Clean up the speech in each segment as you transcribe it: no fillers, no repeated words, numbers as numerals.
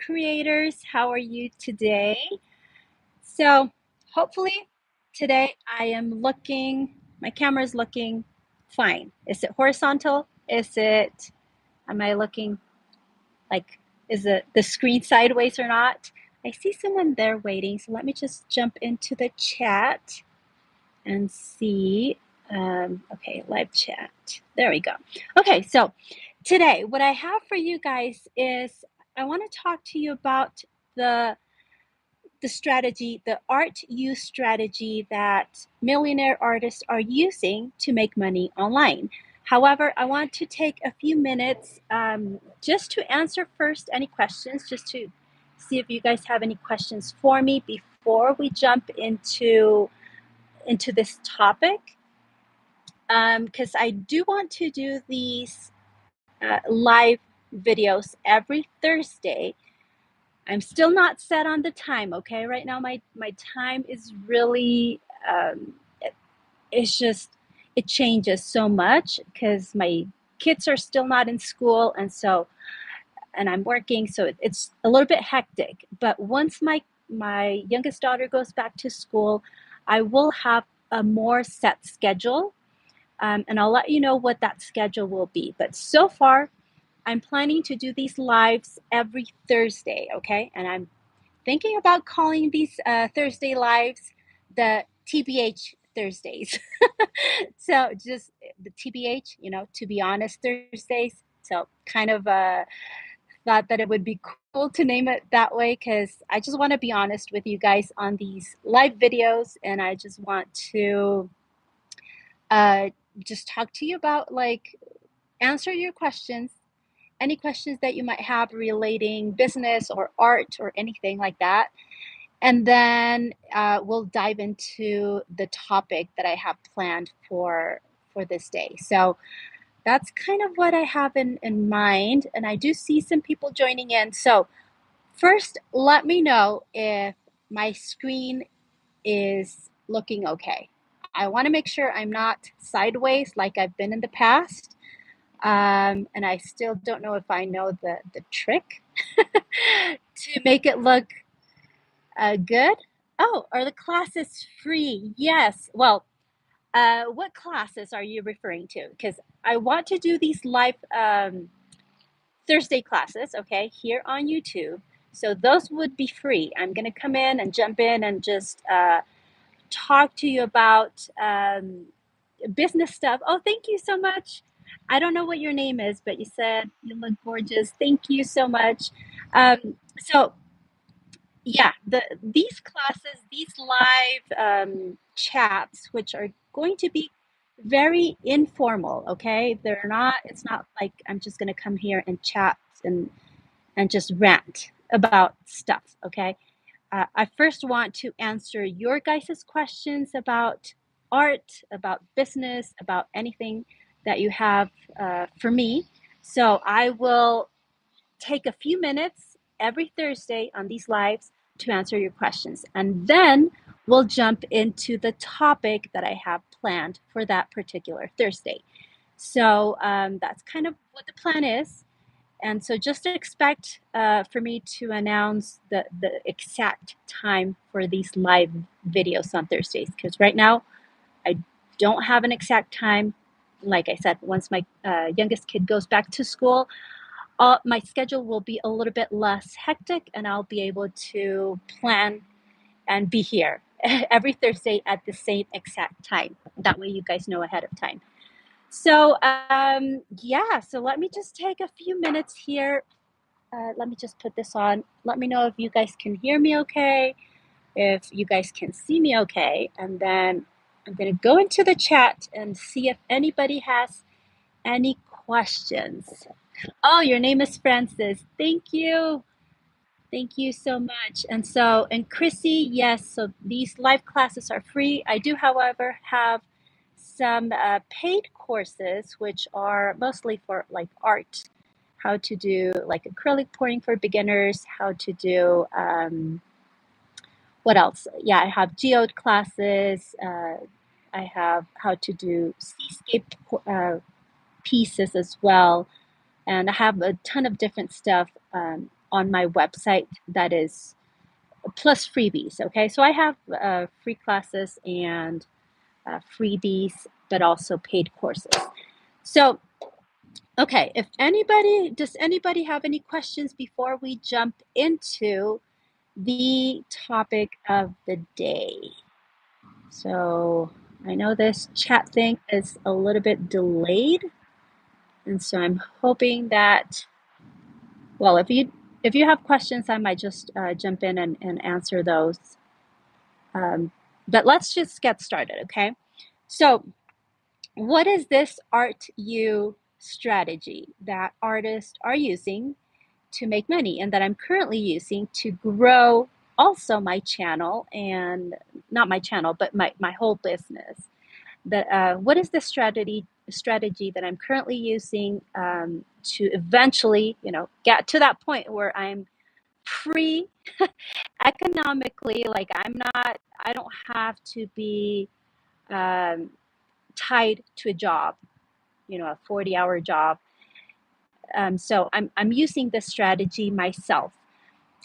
creators. How are you today? So, hopefully, today my camera is looking fine. Is it horizontal? Am I looking like, is it the screen sideways or not? I see someone there waiting, so let me just jump into the chat and see. Okay, live chat. There we go. Okay, so today, what I have for you guys is I want to talk to you about the strategy, the art use strategy that millionaire artists are using to make money online. However, I want to take a few minutes just to answer first any questions, just to see if you guys have any questions for me before we jump into this topic, because I do want to do these live videos every Thursday. I'm still not set on the time, okay? Right now, my time is really, it's just, it changes so much because my kids are still not in school, and I'm working, so it's a little bit hectic. But once my youngest daughter goes back to school, I will have a more set schedule, and I'll let you know what that schedule will be. But so far, I'm planning to do these lives every Thursday, okay? And I'm thinking about calling these Thursday lives the TBH Thursdays. So just the TBH, to be honest, Thursdays. So kind of thought that it would be cool to name it that way, because I just want to be honest with you guys on these live videos, and I just want to uh, just talk to you about, like, answer your questions, any questions that you might have relating business or art or anything like that. And then we'll dive into the topic that I have planned for this day. So that's kind of what I have in mind. And I do see some people joining in. So first, let me know if my screen is looking okay. I want to make sure I'm not sideways like I've been in the past. And I still don't know if I know the trick to make it look good. Oh, are the classes free? Yes. Well, what classes are you referring to? Because I want to do these live Thursday classes, okay, here on YouTube. So those would be free. I'm going to come in and jump in and just talk to you about business stuff. Oh, thank you so much. I don't know what your name is, but you said you look gorgeous. Thank you so much. So yeah, these classes, these live chats, which are going to be very informal, okay? It's not like I'm just going to come here and chat and just rant about stuff, okay? I first want to answer your guys' questions about art, about business, about anything that you have for me. So I will take a few minutes every Thursday on these lives to answer your questions. And then we'll jump into the topic that I have planned for that particular Thursday. So that's kind of what the plan is. And so just expect for me to announce the exact time for these live videos on Thursdays, because right now I don't have an exact time. Like I said, once my youngest kid goes back to school, my schedule will be a little bit less hectic, and I'll be able to plan and be here every Thursday at the same exact time. That way you guys know ahead of time. So yeah, so let me just take a few minutes here. Let me just put this on. Let me know if you guys can hear me okay, if you guys can see me okay, and then I'm going to go into the chat and see if anybody has any questions. Oh, your name is Francis. Thank you. Thank you so much. And Chrissy, yes, so these live classes are free. I do, however, have some paid courses, which are mostly for like art, how to do like acrylic pouring for beginners, how to do, what else? Yeah, I have geode classes. I have how to do seascape pieces as well. And I have a ton of different stuff on my website that is plus freebies. Okay, so I have free classes and freebies, but also paid courses. So, okay, does anybody have any questions before we jump into the topic of the day? So I know this chat thing is a little bit delayed, and so I'm hoping that, well, if you have questions, I might just jump in and answer those. But let's just get started, okay? So what is this Art You strategy that artists are using to make money and that I'm currently using to grow also my channel, and not my channel, but my whole business? What is the strategy that I'm currently using to eventually, get to that point where I'm free economically? Like I don't have to be um, tied to a job, a 40-hour job. So I'm using this strategy myself.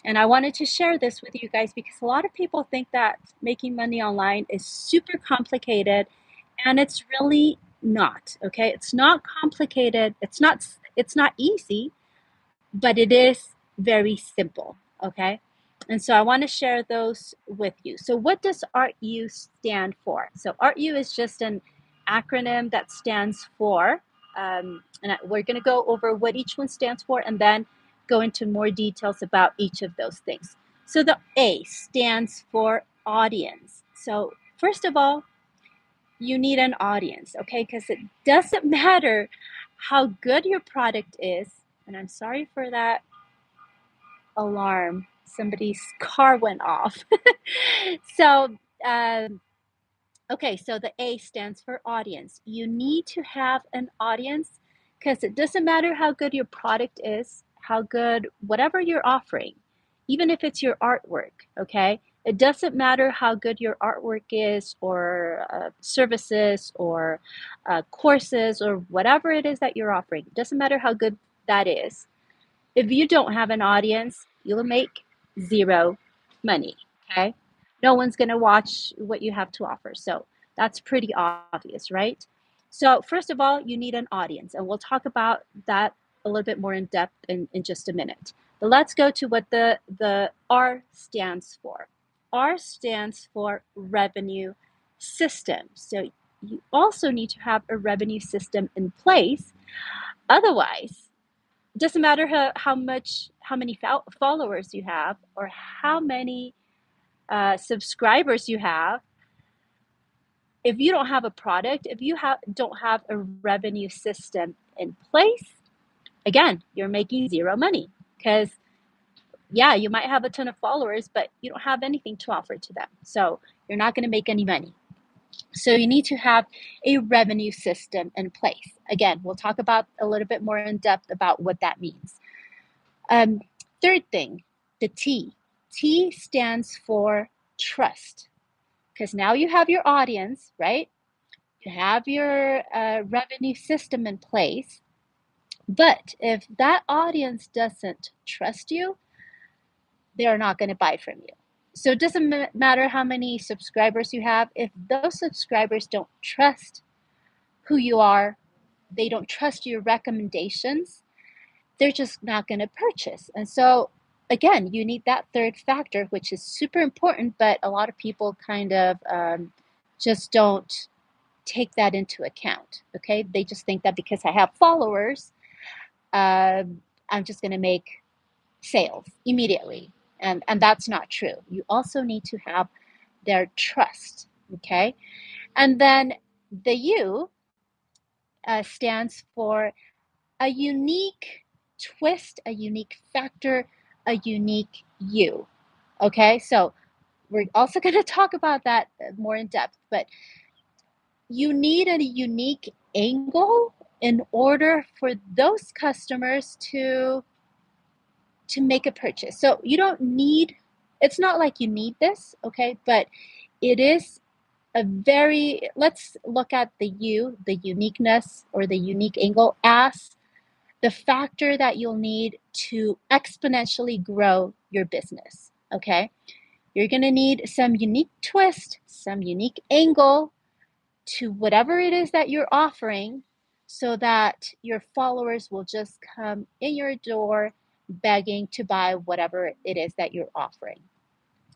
And I wanted to share this with you guys because a lot of people think that making money online is super complicated, and it's really not. Okay, it's not complicated. It's not easy, but it is very simple. Okay, and so I want to share those with you. So what does ART-U stand for? So ART-U is just an acronym that stands for, and we're going to go over what each one stands for and then go into more details about each of those things. So the A stands for audience. So first of all, you need an audience, okay? Because it doesn't matter how good your product is, and I'm sorry for that alarm. Somebody's car went off. So, okay, so the A stands for audience. You need to have an audience because it doesn't matter how good your product is, how good whatever you're offering, even if it's your artwork, okay? It doesn't matter how good your artwork is, or services, or courses, or whatever it is that you're offering. It doesn't matter how good that is. If you don't have an audience, you'll make zero money, okay? No one's going to watch what you have to offer. So that's pretty obvious, right? So first of all, you need an audience, and we'll talk about that a little bit more in depth in just a minute. But let's go to what the R stands for. R stands for revenue system. So you also need to have a revenue system in place. Otherwise, it doesn't matter how many followers you have, or how many subscribers you have. If you don't have a product, if you don't have a revenue system in place, again, you're making zero money. Because yeah, you might have a ton of followers, but you don't have anything to offer to them, so you're not going to make any money. So you need to have a revenue system in place. Again, we'll talk about a little bit more in depth about what that means. Third thing, the T. T stands for trust. Because now you have your audience, right? You have your revenue system in place. But if that audience doesn't trust you, they're not going to buy from you. So it doesn't matter how many subscribers you have. If those subscribers don't trust who you are, they don't trust your recommendations, they're just not going to purchase. And so again, you need that third factor, which is super important, but a lot of people kind of just don't take that into account. Okay, they just think that because I have followers, I'm just going to make sales immediately, and that's not true. You also need to have their trust. Okay, and then the U stands for a unique twist, a unique factor, a unique you. Okay, so we're also going to talk about that more in depth, but you need a unique angle in order for those customers to make a purchase. So you don't need, it's not like you need this, okay, but it is let's look at the uniqueness or the unique angle as the factor that you'll need to exponentially grow your business. Okay. You're going to need some unique twist, some unique angle to whatever it is that you're offering so that your followers will just come in your door begging to buy whatever it is that you're offering.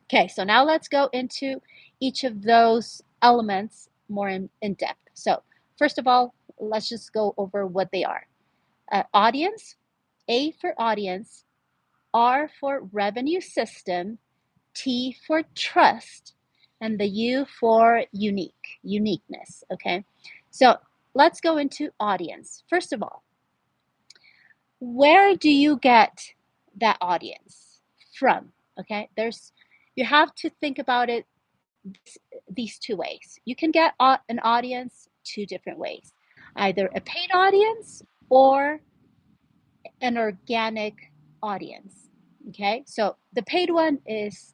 Okay, so now let's go into each of those elements more in depth. So, first of all, let's just go over what they are. Audience, A for audience, R for revenue system, T for trust, and the U for uniqueness. Okay, so let's go into audience. First of all, where do you get that audience from? Okay, you have to think about it these two ways. You can get an audience two different ways, either a paid audience or an organic audience. Okay, so the paid one is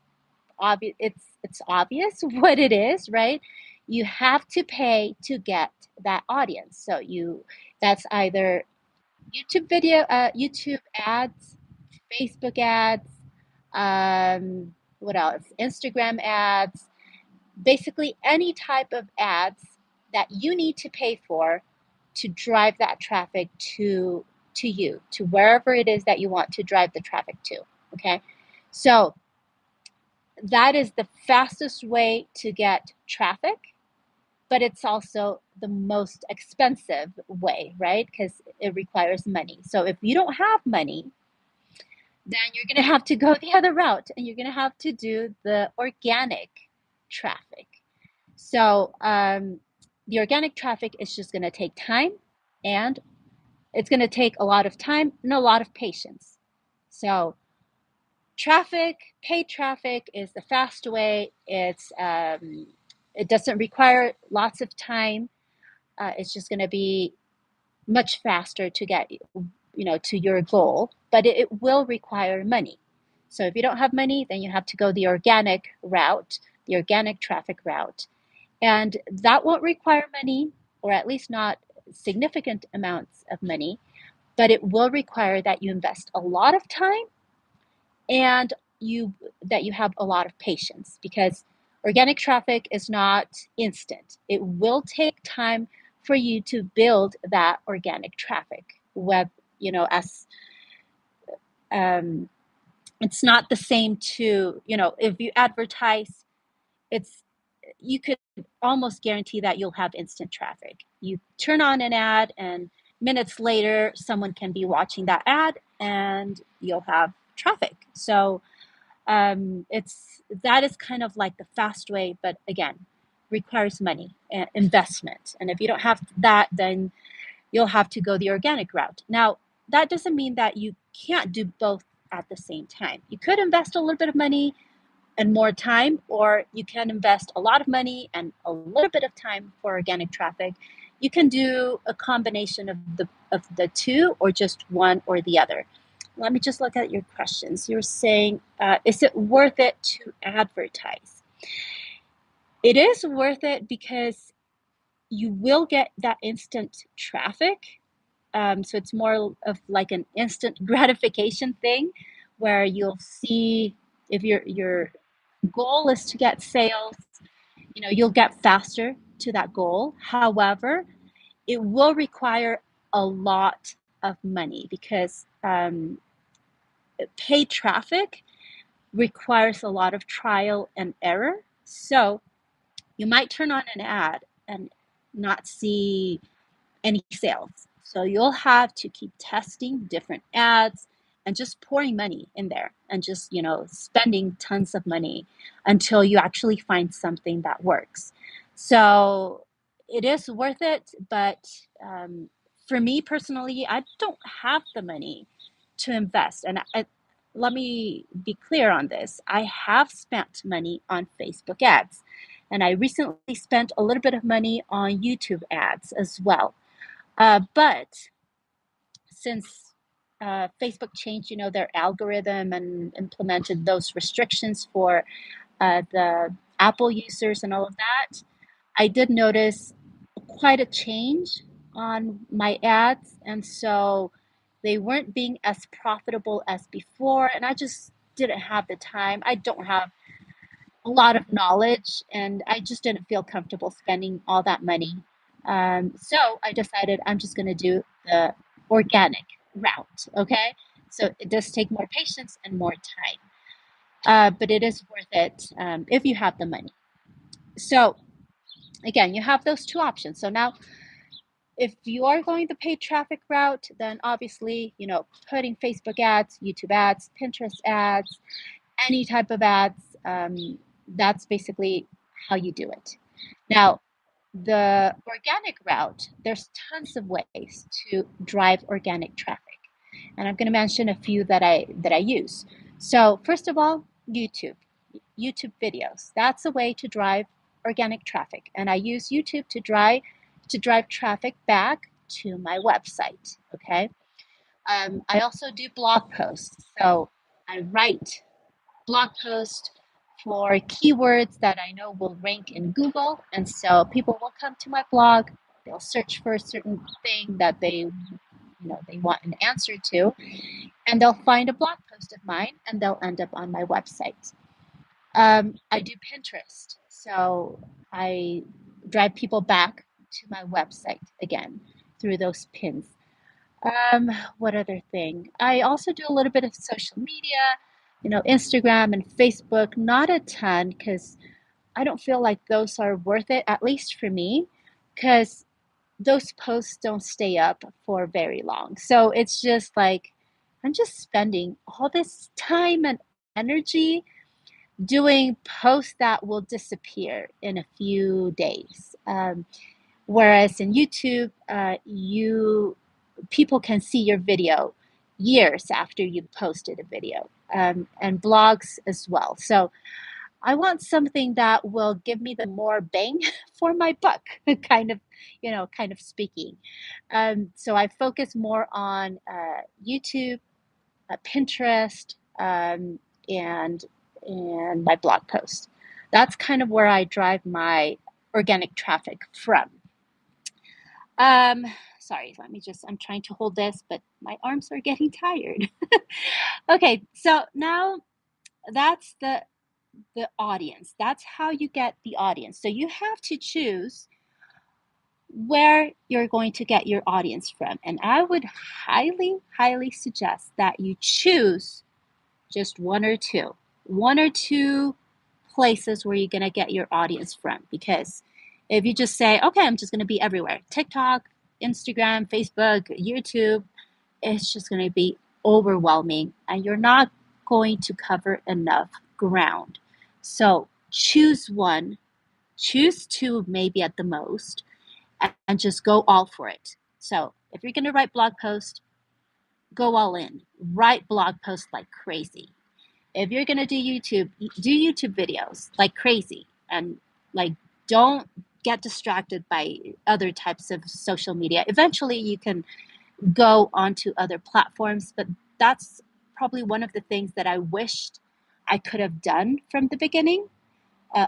obvious. It's obvious what it is, right? You have to pay to get that audience. So that's either YouTube ads, Facebook ads, what else? Instagram ads, basically any type of ads that you need to pay for to drive that traffic to you, to wherever it is that you want to drive the traffic to. Okay, so that is the fastest way to get traffic, but it's also the most expensive way, right? Because it requires money. So if you don't have money, then you're going to have to go the other route and you're going to have to do the organic traffic. So the organic traffic is just going to take time, and it's going to take a lot of time and a lot of patience. So paid traffic is the fast way. It doesn't require lots of time. It's just going to be much faster to get to your goal, but it will require money. So if you don't have money, then you have to go the organic route, the organic traffic route, and that won't require money, or at least not significant amounts of money, but it will require that you invest a lot of time and that you have a lot of patience, because organic traffic is not instant. It will take time for you to build that organic traffic. As it's not the same to, if you advertise, you could almost guarantee that you'll have instant traffic. You turn on an ad and minutes later someone can be watching that ad and you'll have traffic. So that is kind of like the fast way, but again, requires money and investment. And if you don't have that, then you'll have to go the organic route. Now, that doesn't mean that you can't do both at the same time. You could invest a little bit of money and more time, or you can invest a lot of money and a little bit of time for organic traffic. You can do a combination of the two, or just one or the other. Let me just look at your questions. You're saying, is it worth it to advertise? It is worth it because you will get that instant traffic. So it's more of like an instant gratification thing, where you'll see, if your goal is to get sales, you'll get faster to that goal. However, it will require a lot of money, because paid traffic requires a lot of trial and error. So you might turn on an ad and not see any sales. So you'll have to keep testing different ads and just pouring money in there, and just, spending tons of money until you actually find something that works. So it is worth it, but for me personally, I don't have the money to invest. And let me be clear on this. I have spent money on Facebook ads, and I recently spent a little bit of money on YouTube ads as well. But since Facebook changed, their algorithm and implemented those restrictions for the Apple users and all of that, I did notice quite a change on my ads. And so They weren't being as profitable as before, and I just didn't have the time. I don't have a lot of knowledge, and I just didn't feel comfortable spending all that money. So I decided I'm just going to do the organic route. Okay. So it does take more patience and more time, but it is worth it if you have the money. So again, you have those two options. So now, if you are going the paid traffic route, then obviously, putting Facebook ads, YouTube ads, Pinterest ads, any type of ads, that's basically how you do it. Now, the organic route, there's tons of ways to drive organic traffic. And I'm going to mention a few that I use. So, first of all, YouTube videos. That's a way to drive organic traffic. And I use YouTube to drive traffic back to my website. Okay. I also do blog posts. So I write blog posts for keywords that I know will rank in Google. And so people will come to my blog, they'll search for a certain thing that they want an answer to, and they'll find a blog post of mine and they'll end up on my website. I do Pinterest. So I drive people back to my website again through those pins. What other thing? I also do a little bit of social media, Instagram and Facebook, not a ton because I don't feel like those are worth it, at least for me, because those posts don't stay up for very long. So it's just like I'm just spending all this time and energy doing posts that will disappear in a few days. Whereas in YouTube, people can see your video years after you posted a video, and blogs as well. So I want something that will give me the more bang for my buck, kind of speaking. So I focus more on YouTube, Pinterest, and my blog posts. That's kind of where I drive my organic traffic from. Um, Sorry, I'm trying to hold this, but my arms are getting tired. Okay, so now that's the audience. That's how you get the audience. So you have to choose where you're going to get your audience from. And I would highly, highly suggest that you choose just one or two places where you're going to get your audience from. Because if you just say, okay, I'm just going to be everywhere, TikTok, Instagram, Facebook, YouTube, it's just going to be overwhelming and you're not going to cover enough ground. So choose one, choose two, maybe at the most, and just go all for it. So if you're going to write blog posts, go all in. Write blog posts like crazy. If you're going to do YouTube videos like crazy, and like don't get distracted by other types of social media. Eventually you can go onto other platforms, but that's probably one of the things that I wished I could have done from the beginning,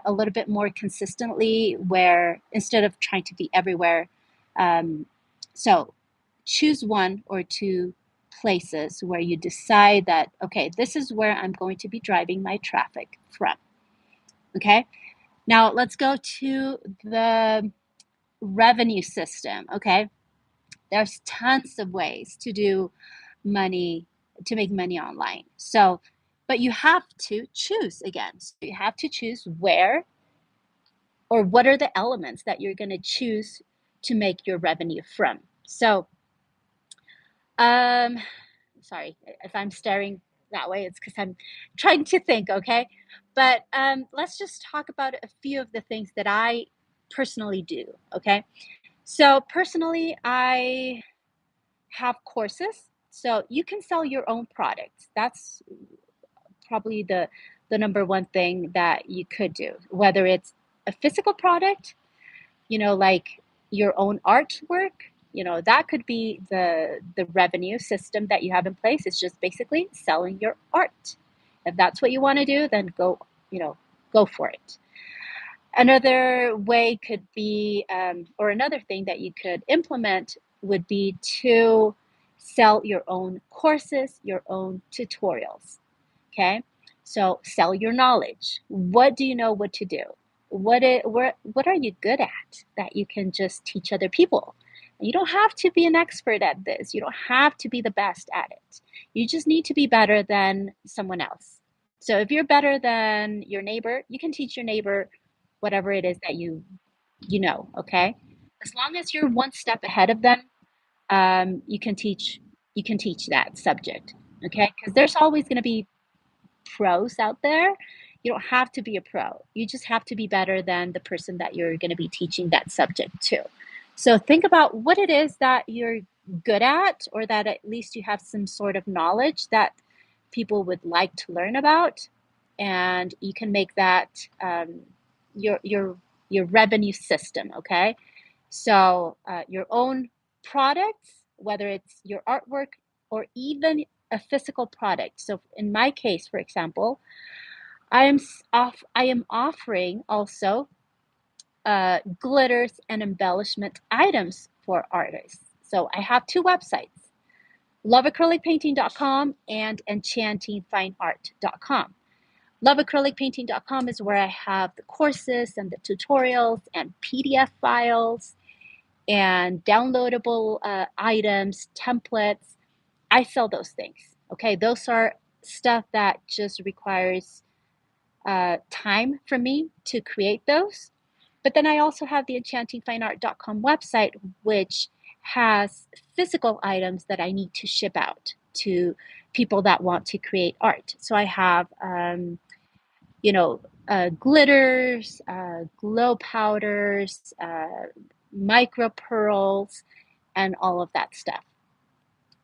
a little bit more consistently, where instead of trying to be everywhere. So choose one or two places where you decide that, okay, this is where I'm going to be driving my traffic from. Okay, now let's go to the revenue system. Okay, there's tons of ways to make money online. So, but you have to choose again. So you have to choose where or what are the elements that you're going to choose to make your revenue from. So, um, sorry if I'm staring that way, it's because I'm trying to think, okay? But let's just talk about a few of the things that I personally do, okay? So, personally, I have courses. So you can sell your own products. That's probably the number one thing that you could do, whether it's a physical product, like your own artwork, that could be the revenue system that you have in place. It's just basically selling your art. If that's what you want to do, then go for it. Another way could be, or another thing that you could implement would be to sell your own courses, your own tutorials. Okay, so sell your knowledge. What do you know what to do? What are you good at that you can just teach other people? You don't have to be an expert at this. You don't have to be the best at it. You just need to be better than someone else. So if you're better than your neighbor, you can teach your neighbor whatever it is that you know, okay? As long as you're one step ahead of them, you can teach that subject, okay? Because there's always going to be pros out there. You don't have to be a pro. You just have to be better than the person that you're going to be teaching that subject to. So think about what it is that you're good at, or that at least you have some sort of knowledge that people would like to learn about, and you can make that your your revenue system. Okay, so your own products, whether it's your artwork or even a physical product. So in my case, for example, I am offering also glitters and embellishment items for artists. So I have two websites, loveacrylicpainting.com and enchantingfineart.com. Loveacrylicpainting.com is where I have the courses and the tutorials and PDF files and downloadable items, templates. I sell those things. Okay, those are stuff that just requires time for me to create those. But then I also have the enchantingfineart.com website, which has physical items that I need to ship out to people that want to create art. So I have, glitters, glow powders, micro pearls, and all of that stuff.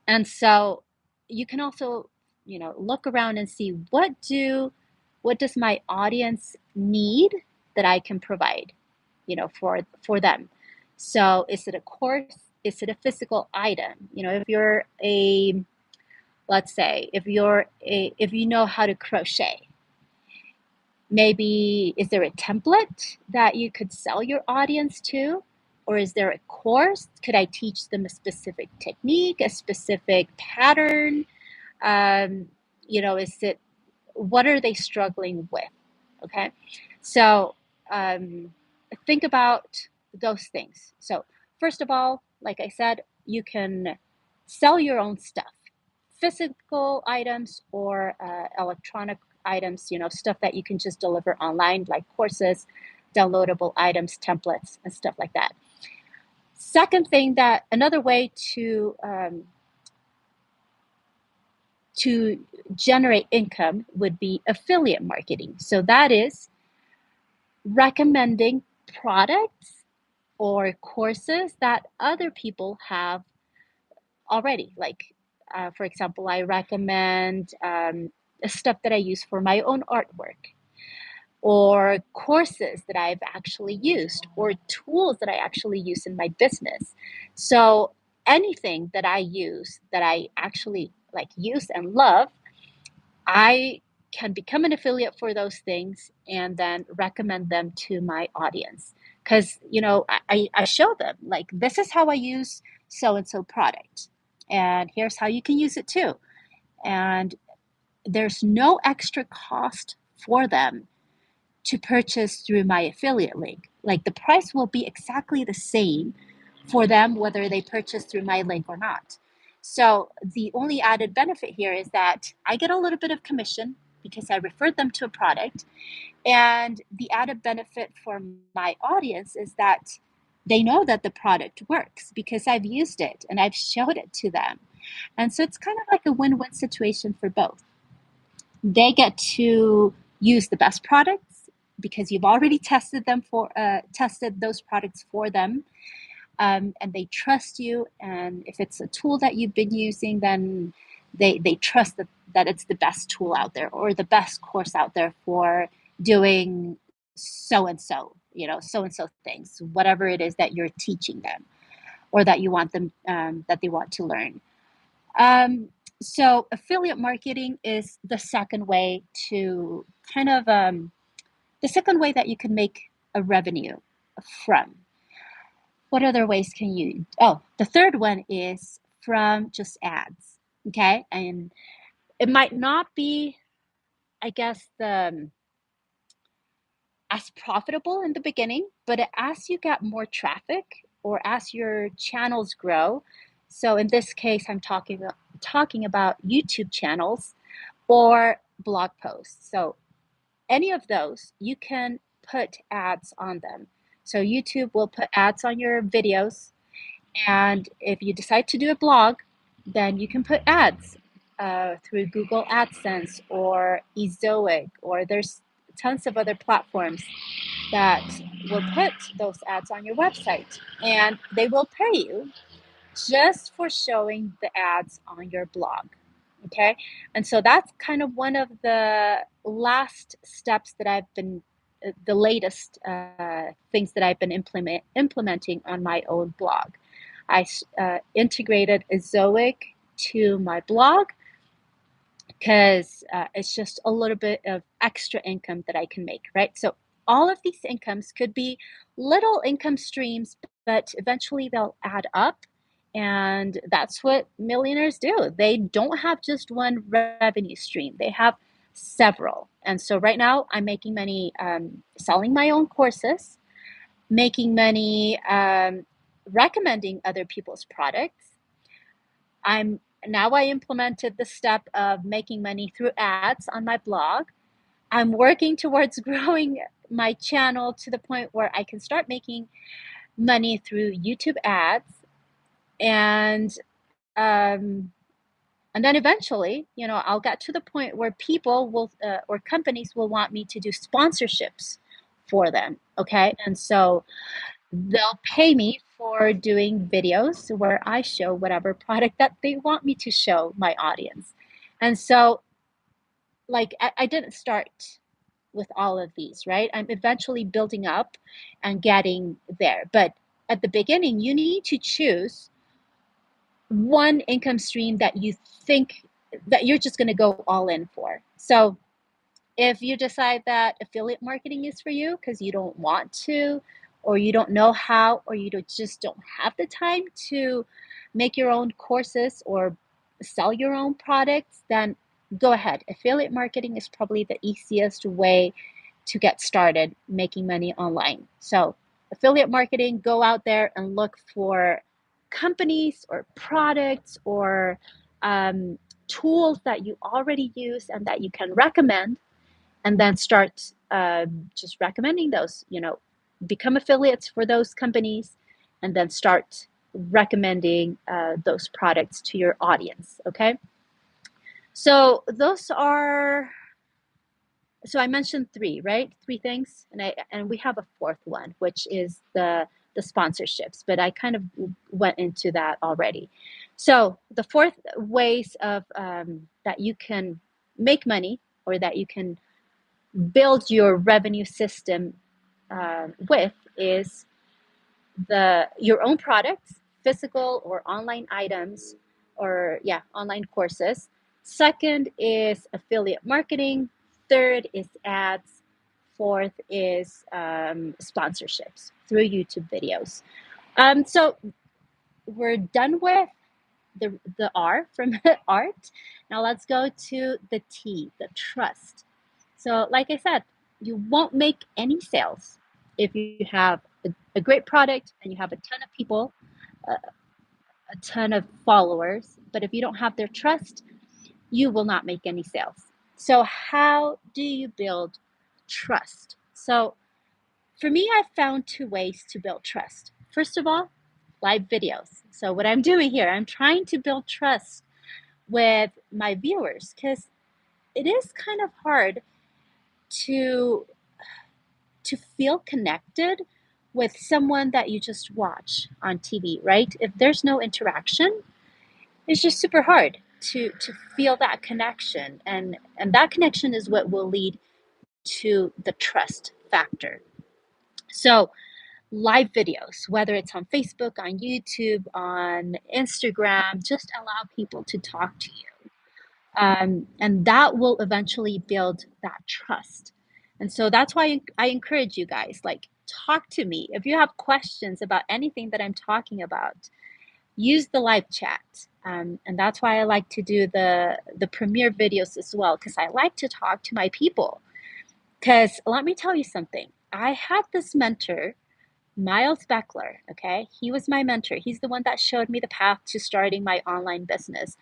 And so you can also, look around and see what does my audience need that I can provide, for them. So is it a course? Is it a physical item? If you're a, let's say, if you know how to crochet, maybe is there a template that you could sell your audience to? Or is there a course? Could I teach them a specific technique, a specific pattern? Is it, what are they struggling with? Okay. So think about those things. So first of all, like I said, you can sell your own stuff, physical items or electronic items, stuff that you can just deliver online, like courses, downloadable items, templates, and stuff like that. Second thing, that another way to generate income would be affiliate marketing. So that is recommending products or courses that other people have already. Like, for example, I recommend stuff that I use for my own artwork, or courses that I've actually used, or tools that I actually use in my business. So anything that I use that I actually like use and love, I can become an affiliate for those things and then recommend them to my audience. Because, I show them, like, this is how I use so and so product, and here's how you can use it too. And there's no extra cost for them to purchase through my affiliate link. Like, the price will be exactly the same for them whether they purchase through my link or not. So the only added benefit here is that I get a little bit of commission because I referred them to a product. And the added benefit for my audience is that they know that the product works because I've used it and I've showed it to them. And so it's kind of like a win-win situation for both. They get to use the best products because you've already tested those products for them, and they trust you. And if it's a tool that you've been using, then they trust that it's the best tool out there or the best course out there for doing so and so, so and so things, whatever it is that you're teaching them or that you want them that they want to learn. So affiliate marketing is the second way to kind of the second way that you can make a revenue from. What other ways can you? Oh, the third one is from just ads. Okay. And it might not be, I guess, the as profitable in the beginning, but as you get more traffic or as your channels grow, so in this case, I'm talking about YouTube channels or blog posts. So any of those, you can put ads on them. So YouTube will put ads on your videos, and if you decide to do a blog, then you can put ads through Google AdSense or Ezoic, or there's tons of other platforms that will put those ads on your website, and they will pay you just for showing the ads on your blog. Okay. And so that's kind of one of the last steps that I've been, the latest things that I've been implementing on my own blog. I integrated Ezoic to my blog because it's just a little bit of extra income that I can make, right? So all of these incomes could be little income streams, but eventually they'll add up. And that's what millionaires do. They don't have just one revenue stream, they have several. And so right now I'm making money selling my own courses, making money recommending other people's products. I implemented the step of making money through ads on my blog. I'm working towards growing my channel to the point where I can start making money through YouTube ads, and um, and then eventually, I'll get to the point where people will or companies will want me to do sponsorships for them. Okay, and so they'll pay me for doing videos where I show whatever product that they want me to show my audience. And so, like, I didn't start with all of these, right? I'm eventually building up and getting there. But at the beginning, you need to choose one income stream that you think that you're just going to go all in for. So, if you decide that affiliate marketing is for you because you don't want to, or you don't know how, or just don't have the time to make your own courses or sell your own products, then go ahead. Affiliate marketing is probably the easiest way to get started making money online. So, affiliate marketing, go out there and look for companies or products or tools that you already use and that you can recommend, and then start just recommending those, become affiliates for those companies, and then start recommending those products to your audience. Okay. So I mentioned three, right? Three things. And we have a fourth one, which is the sponsorships, but I kind of went into that already. So the fourth ways of that you can make money, or that you can build your revenue system with, is your own products, physical or online items, or online courses. Second is affiliate marketing. Third is ads. Fourth is sponsorships through YouTube videos. So we're done with the R from art. Now let's go to the T, the trust. So, like I said, you won't make any sales if you have a great product and you have a ton of people, a ton of followers. But if you don't have their trust, you will not make any sales. So, how do you build trust? So, for me, I found two ways to build trust. First of all, live videos. So, what I'm doing here, I'm trying to build trust with my viewers, because it is kind of hard to feel connected with someone that you just watch on TV, right? If there's no interaction, it's just super hard to feel that connection, and that connection is what will lead to the trust factor. So, live videos, whether it's on Facebook, on YouTube, on Instagram, just allow people to talk to you. And that will eventually build that trust. And so that's why I encourage you guys, like, talk to me. If you have questions about anything that I'm talking about, use the live chat. And that's why I like to do the premiere videos as well, because I like to talk to my people. Because let me tell you something. I had this mentor, Miles Beckler, okay? He was my mentor. He's the one that showed me the path to starting my online business.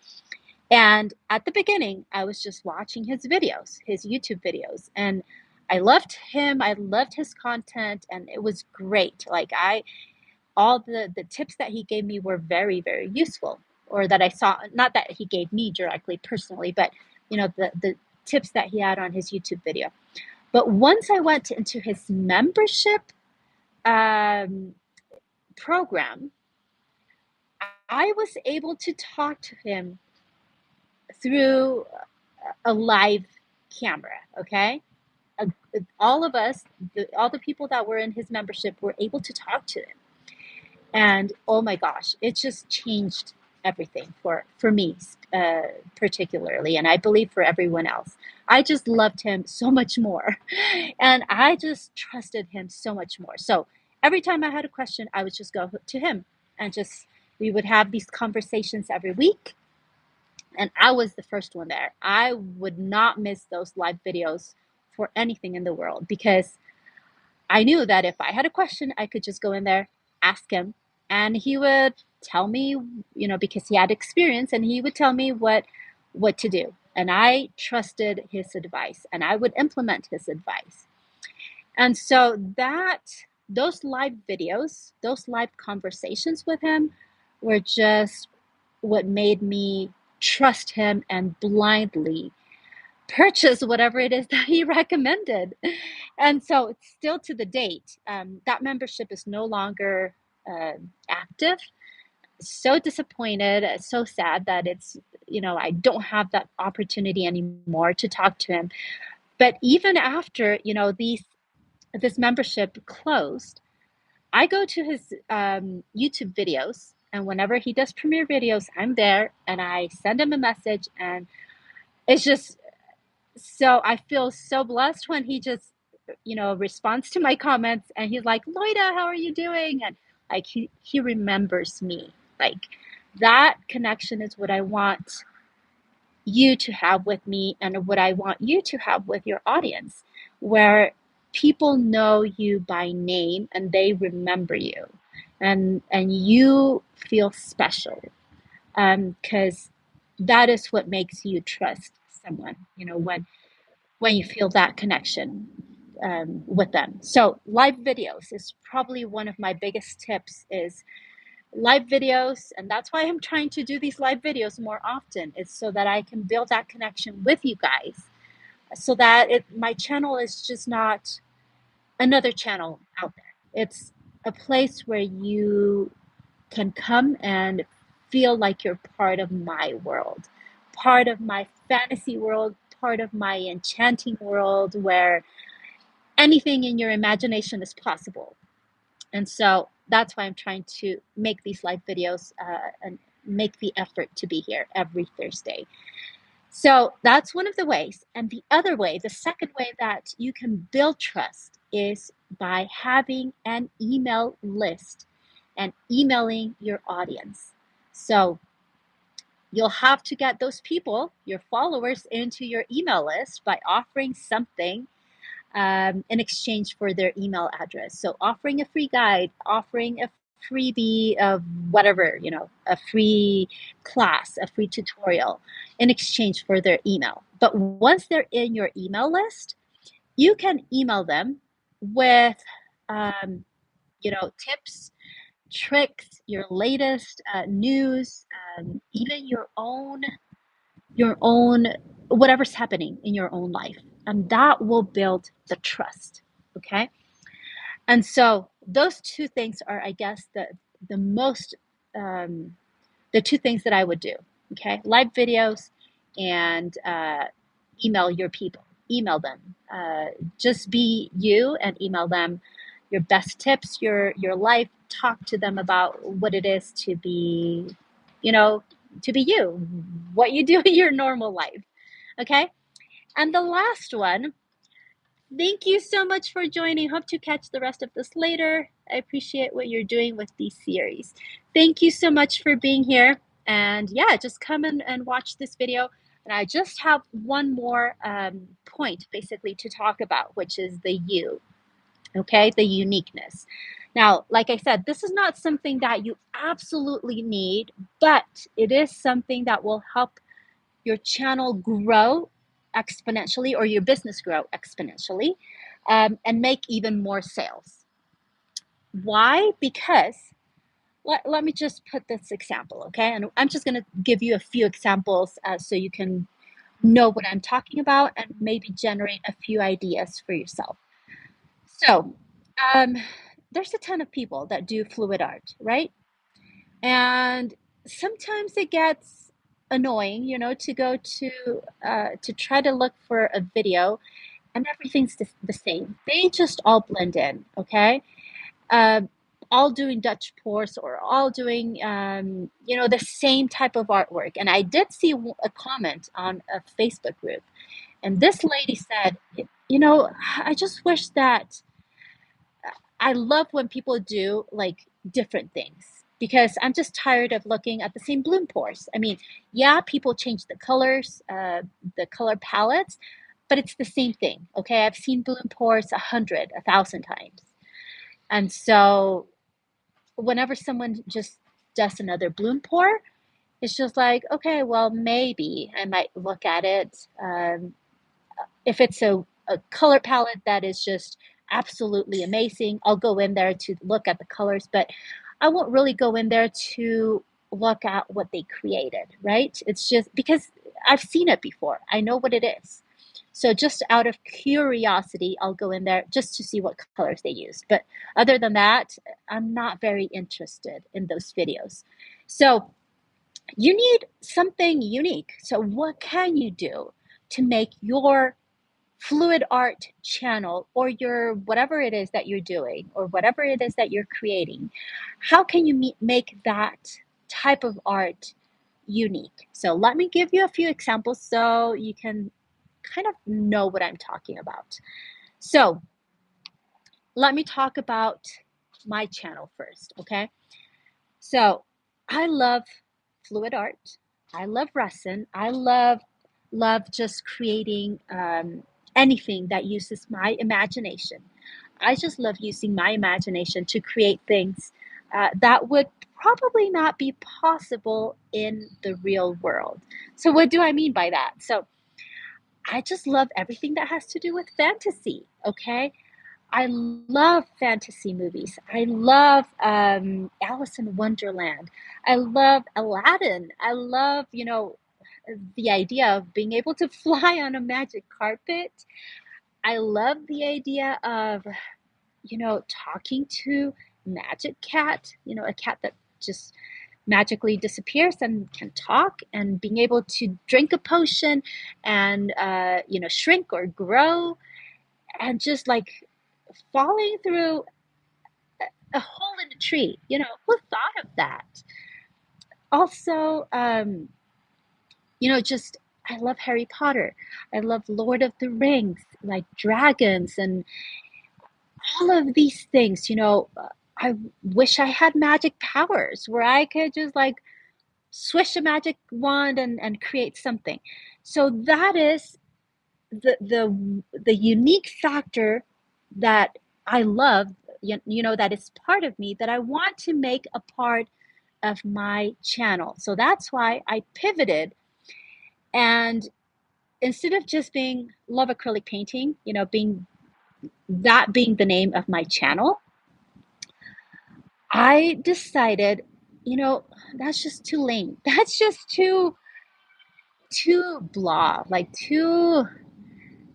And at the beginning, I was just watching his videos, his YouTube videos, and I loved him. I loved his content, and it was great. Like all the tips that he gave me were very, very useful, or that I saw, not that he gave me directly personally, but the tips that he had on his YouTube video. But once I went into his membership um, program, I was able to talk to him through a live camera, okay? Uh, all of us, all the people that were in his membership were able to talk to him. And oh my gosh, it just changed everything for me, particularly, and I believe for everyone else. I just loved him so much more, and I just trusted him so much more. So every time I had a question, I would just go to him, and just we would have these conversations every week. And I was the first one there. I would not miss those live videos for anything in the world, because I knew that if I had a question, I could just go in there, ask him, and he would tell me, because he had experience, and he would tell me what to do. And I trusted his advice, and I would implement his advice. And so those live videos, those live conversations with him were just what made me trust him and blindly purchase whatever it is that he recommended. And so it's still to the date, that membership is no longer active. So disappointed, so sad that I don't have that opportunity anymore to talk to him. But even after, this membership closed, I go to his YouTube videos, and whenever he does premiere videos, I'm there and I send him a message, and it's just so I feel so blessed when he just, responds to my comments, and he's like, Loida, how are you doing? And like he remembers me. Like that connection is what I want you to have with me, and what I want you to have with your audience, where people know you by name and they remember you, and you feel special, because that is what makes you trust someone, when you feel that connection with them. So live videos is probably one of my biggest tips, is live videos. And that's why I'm trying to do these live videos more often, is so that I can build that connection with you guys, so that my channel is just not another channel out there. It's a place where you can come and feel like you're part of my world, part of my fantasy world, part of my enchanting world, where anything in your imagination is possible. And so that's why I'm trying to make these live videos, and make the effort to be here every Thursday. So that's one of the ways. And the other way, the second way that you can build trust, is by having an email list and emailing your audience. So you'll have to get those people, your followers, into your email list by offering something in exchange for their email address. So offering a free guide, offering a freebie of whatever, a free class, a free tutorial in exchange for their email. But once they're in your email list, you can email them with, tips, tricks, your latest news, even your own whatever's happening in your own life, and that will build the trust. Okay. And so those two things are, I guess, the most the two things that I would do. Okay. Live videos, and email your people. Email them. Just be you and email them your best tips, your life. Talk to them about what it is to be, you know to be you, what you do in your normal life. Okay. And the last one, Thank you so much for joining. Hope to catch the rest of this later. I appreciate what you're doing with these series. Thank you so much for being here. And yeah, just come in and watch this video. And I just have one more point basically to talk about, which is the you, okay? The uniqueness. Now, like I said, this is not something that you absolutely need, but it is something that will help your channel grow exponentially or your business grow exponentially and make even more sales. Why? Because let me just put this example, okay? And I'm just going to give you a few examples so you can know what I'm talking about and maybe generate a few ideas for yourself. So, um, there's a ton of people that do fluid art, right? And sometimes it gets annoying, to go to try to look for a video and everything's the same. They just all blend in, okay? Uh, all doing Dutch pours or all doing, the same type of artwork. And I did see a comment on a Facebook group, and this lady said, I just wish that I love when people do like different things because I'm just tired of looking at the same bloom pours. I mean, yeah, people change the colors, the color palettes, but it's the same thing. Okay, I've seen bloom pours 100, 1,000 times, and so whenever someone just does another bloom pour, it's just like, okay, well, maybe I might look at it. If it's a color palette that is just absolutely amazing, I'll go in there to look at the colors, but I won't really go in there to look at what they created, right? It's just because I've seen it before. I know what it is. So just out of curiosity, I'll go in there just to see what colors they used. But other than that, I'm not very interested in those videos. So you need something unique. So what can you do to make your fluid art channel or your whatever it is that you're doing or whatever it is that you're creating, how can you make that type of art unique? So let me give you a few examples so you can kind of know what I'm talking about. So let me talk about my channel first, okay? So I love fluid art. I love resin. I love just creating anything that uses my imagination. I just love using my imagination to create things that would probably not be possible in the real world. So what do I mean by that? So I just love everything that has to do with fantasy. Okay, I love fantasy movies. I love Alice in Wonderland. I love Aladdin. I love, the idea of being able to fly on a magic carpet. I love the idea of, talking to Magic Cat, a cat that just magically disappears and can talk, and being able to drink a potion and, shrink or grow, and just like falling through a hole in a tree. Who thought of that? Also, just I love Harry Potter. I love Lord of the Rings, like dragons and all of these things. I wish I had magic powers where I could just like swish a magic wand and create something. So that is the unique factor that I love, that is part of me that I want to make a part of my channel. So that's why I pivoted, and instead of just being love acrylic painting, being the name of my channel, I decided, that's just too lame. That's just too blah, like too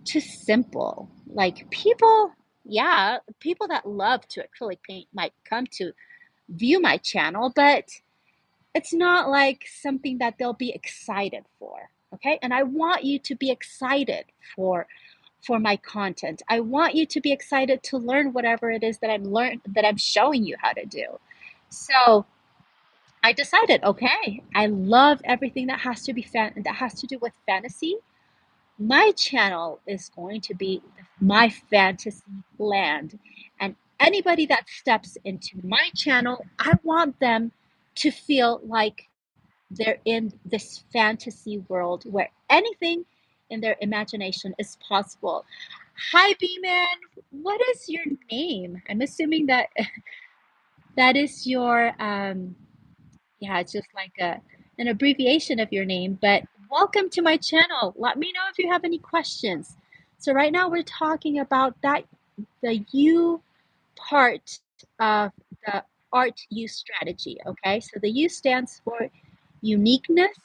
simple. Like people that love to acrylic paint might come to view my channel, but it's not like something that they'll be excited for. Okay? And I want you to be excited for my content. I want you to be excited to learn whatever it is that I'm showing you how to do. So I decided, okay, I love everything that has to do with fantasy. My channel is going to be the my fantasy land. And anybody that steps into my channel, I want them to feel like they're in this fantasy world where anything in their imagination is possible. Hi, Beeman. What is your name? I'm assuming that that is your yeah, it's just like an abbreviation of your name, but welcome to my channel. Let me know if you have any questions. So right now we're talking about that the U part of the art U strategy, okay? So the U stands for uniqueness,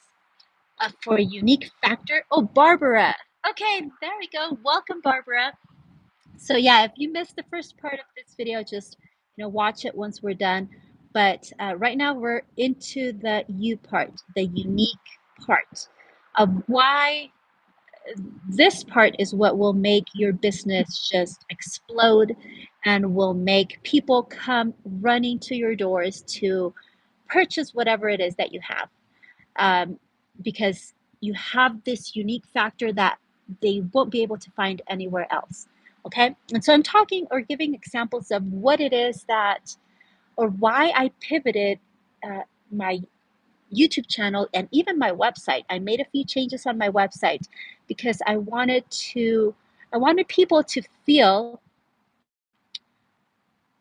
for a unique factor. Oh, Barbara. Okay, there we go. Welcome, Barbara. So yeah, if you missed the first part of this video, just watch it once we're done. But right now we're into the U part, the unique part of why this part is what will make your business just explode and will make people come running to your doors to purchase whatever it is that you have, um, because you have this unique factor that they won't be able to find anywhere else. Okay. And so I'm talking or giving examples of what it is that, or why I pivoted my YouTube channel and even my website. I made a few changes on my website because I wanted people to feel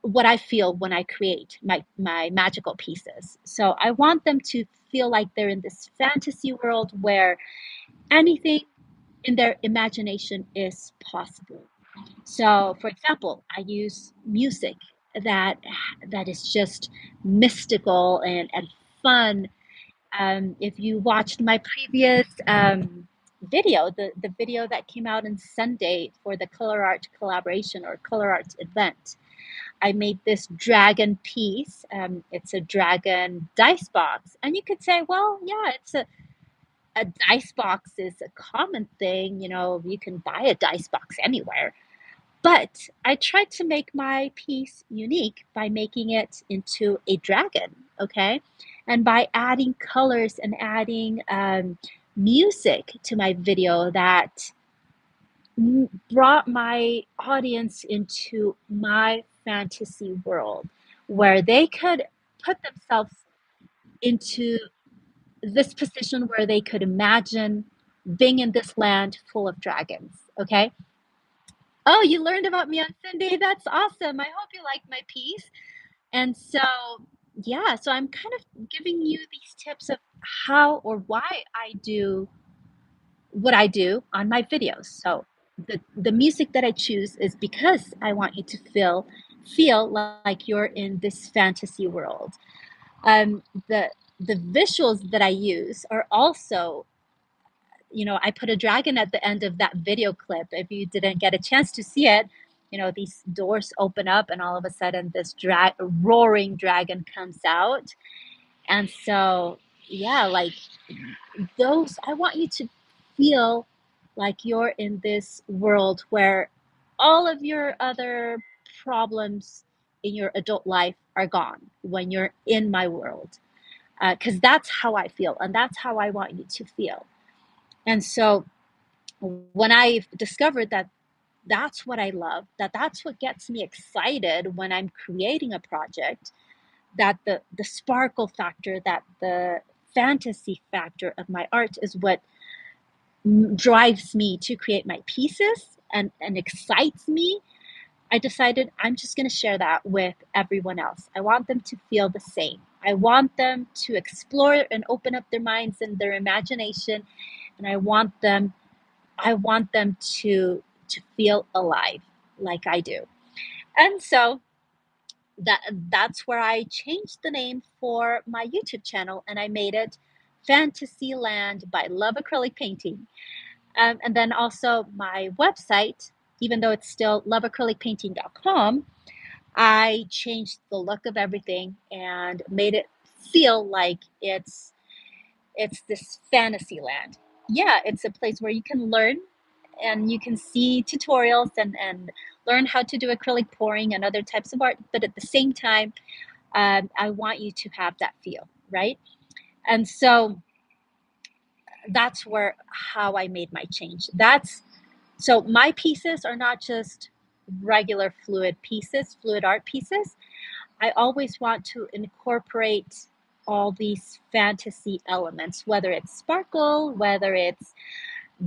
what I feel when I create my magical pieces. So I want them to feel like they're in this fantasy world where anything in their imagination is possible. So, for example, I use music that that is just mystical and fun. If you watched my previous video, the video that came out on Sunday for the Color Art collaboration or Color Art event, I made this dragon piece. It's a dragon dice box, and you could say, well, yeah, a dice box is a common thing. You can buy a dice box anywhere. But I tried to make my piece unique by making it into a dragon, okay? And by adding colors and adding music to my video that brought my audience into my fantasy world where they could put themselves into this position where they could imagine being in this land full of dragons, okay? Oh, you learned about me on Sunday. That's awesome. I hope you like my piece. And so, yeah, so I'm kind of giving you these tips of how or why I do what I do on my videos. So the music that I choose is because I want you to feel like you're in this fantasy world. Um, the the visuals that I use are also, I put a dragon at the end of that video clip. If you didn't get a chance to see it, these doors open up and all of a sudden this roaring dragon comes out. And so, yeah, like those, I want you to feel like you're in this world where all of your other problems in your adult life are gone when you're in my world. Because that's how I feel, and that's how I want you to feel. And so, when I discovered that that's what I love, that's what gets me excited when I'm creating a project, that the sparkle factor, that the fantasy factor of my art is what drives me to create my pieces and excites me. I decided I'm just going to share that with everyone else. I want them to feel the same. I want them to explore and open up their minds and their imagination, and I want them to feel alive like I do. And so that's where I changed the name for my YouTube channel and I made it Fantasyland by Love Acrylic Painting. And then also my website, even though it's still loveacrylicpainting.com, I changed the look of everything and made it feel like it's this fantasy land. Yeah, it's a place where you can learn and you can see tutorials and learn how to do acrylic pouring and other types of art. But at the same time, I want you to have that feel, right? And so that's how I made my change. That's So my pieces are not just regular fluid art pieces. I always want to incorporate all these fantasy elements, whether it's sparkle, whether it's